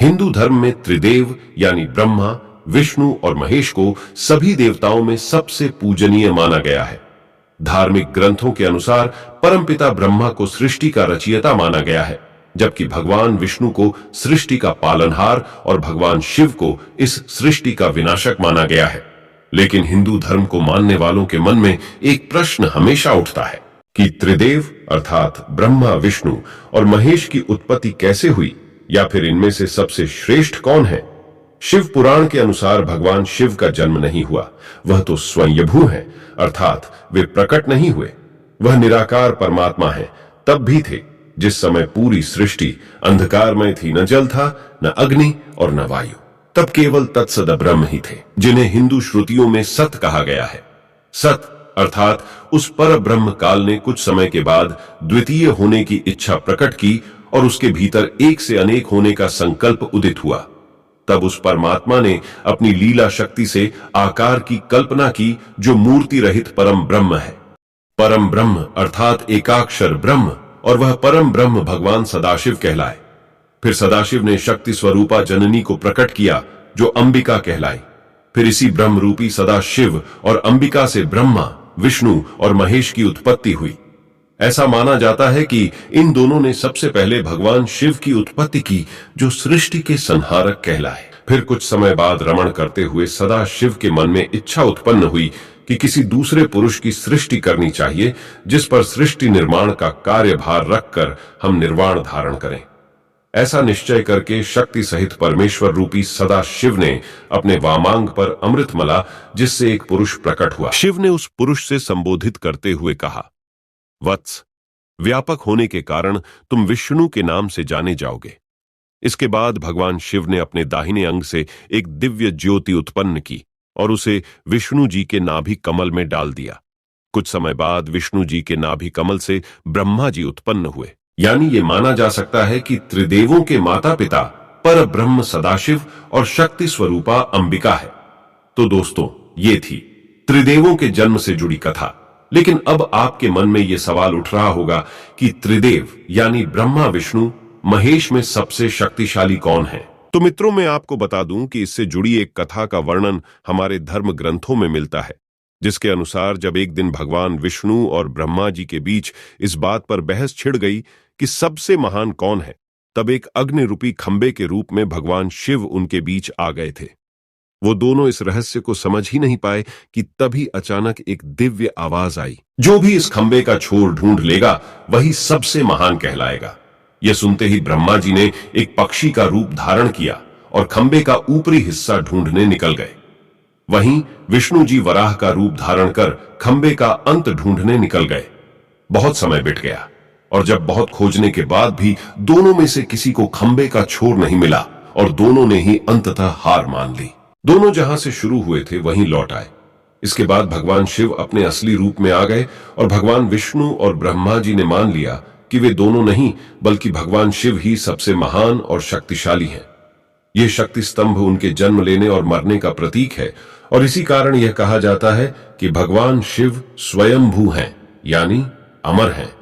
हिंदू धर्म में त्रिदेव यानी ब्रह्मा, विष्णु और महेश को सभी देवताओं में सबसे पूजनीय माना गया है। धार्मिक ग्रंथों के अनुसार परमपिता ब्रह्मा को सृष्टि का रचयिता माना गया है, जबकि भगवान विष्णु को सृष्टि का पालनहार और भगवान शिव को इस सृष्टि का विनाशक माना गया है। लेकिन हिंदू धर्म को मानने वालों के मन में एक प्रश्न हमेशा उठता है कि त्रिदेव अर्थात ब्रह्मा, विष्णु और महेश की उत्पत्ति कैसे हुई, या फिर इनमें से सबसे श्रेष्ठ कौन है। शिव पुराण के अनुसार भगवान शिव का जन्म नहीं हुआ, वह तो स्वयंभू है, अर्थात वे प्रकट नहीं हुए। वह निराकार परमात्मा है, तब भी थे जिस समय पूरी सृष्टि अंधकारमय थी, न जल था, न अग्नि और न वायु। तब केवल तत्सद ब्रह्म ही थे, जिन्हें हिंदू श्रुतियों में सत कहा गया है। सत अर्थात उस पर ब्रह्म काल ने कुछ समय के बाद द्वितीय होने की इच्छा प्रकट की और उसके भीतर एक से अनेक होने का संकल्प उदित हुआ। तब उस परमात्मा ने अपनी लीला शक्ति से आकार की कल्पना की, जो मूर्ति रहित परम ब्रह्म है। परम ब्रह्म अर्थात एकाक्षर ब्रह्म, और वह परम ब्रह्म भगवान सदाशिव कहलाए। फिर सदाशिव ने शक्ति स्वरूपा जननी को प्रकट किया, जो अंबिका कहलाई। फिर इसी ब्रह्म रूपी सदाशिव और अंबिका से ब्रह्मा, विष्णु और महेश की उत्पत्ति हुई। ऐसा माना जाता है कि इन दोनों ने सबसे पहले भगवान शिव की उत्पत्ति की, जो सृष्टि के संहारक कहलाए। फिर कुछ समय बाद रमण करते हुए सदाशिव के मन में इच्छा उत्पन्न हुई कि किसी दूसरे पुरुष की सृष्टि करनी चाहिए, जिस पर सृष्टि निर्माण का कार्यभार रखकर हम निर्वाण धारण करें। ऐसा निश्चय करके शक्ति सहित परमेश्वर रूपी सदाशिव ने अपने वामांग पर अमृत मला, जिससे एक पुरुष प्रकट हुआ। शिव ने उस पुरुष से संबोधित करते हुए कहा, वत्स, व्यापक होने के कारण तुम विष्णु के नाम से जाने जाओगे। इसके बाद भगवान शिव ने अपने दाहिने अंग से एक दिव्य ज्योति उत्पन्न की और उसे विष्णु जी के नाभि कमल में डाल दिया। कुछ समय बाद विष्णु जी के नाभि कमल से ब्रह्मा जी उत्पन्न हुए। यानी ये माना जा सकता है कि त्रिदेवों के माता पिता पर ब्रह्म सदाशिव और शक्ति स्वरूपा अंबिका है। तो दोस्तों, ये थी त्रिदेवों के जन्म से जुड़ी कथा। लेकिन अब आपके मन में यह सवाल उठ रहा होगा कि त्रिदेव यानी ब्रह्मा, विष्णु, महेश में सबसे शक्तिशाली कौन है। तो मित्रों, मैं आपको बता दूं कि इससे जुड़ी एक कथा का वर्णन हमारे धर्म ग्रंथों में मिलता है, जिसके अनुसार जब एक दिन भगवान विष्णु और ब्रह्मा जी के बीच इस बात पर बहस छिड़ गई कि सबसे महान कौन है, तब एक अग्नि रूपी खंबे के रूप में भगवान शिव उनके बीच आ गए थे। वो दोनों इस रहस्य को समझ ही नहीं पाए कि तभी अचानक एक दिव्य आवाज आई, जो भी इस खंबे का छोर ढूंढ लेगा वही सबसे महान कहलाएगा। यह सुनते ही ब्रह्मा जी ने एक पक्षी का रूप धारण किया और खंबे का ऊपरी हिस्सा ढूंढने निकल गए। वहीं विष्णु जी वराह का रूप धारण कर खंबे का अंत ढूंढने निकल गए। बहुत समय बीत गया और जब बहुत खोजने के बाद भी दोनों में से किसी को खंबे का छोर नहीं मिला और दोनों ने ही अंततः हार मान ली। दोनों जहां से शुरू हुए थे वहीं लौट आए। इसके बाद भगवान शिव अपने असली रूप में आ गए और भगवान विष्णु और ब्रह्मा जी ने मान लिया कि वे दोनों नहीं बल्कि भगवान शिव ही सबसे महान और शक्तिशाली हैं। यह शक्ति स्तंभ उनके जन्म लेने और मरने का प्रतीक है और इसी कारण यह कहा जाता है कि भगवान शिव स्वयंभू हैं, यानी अमर हैं।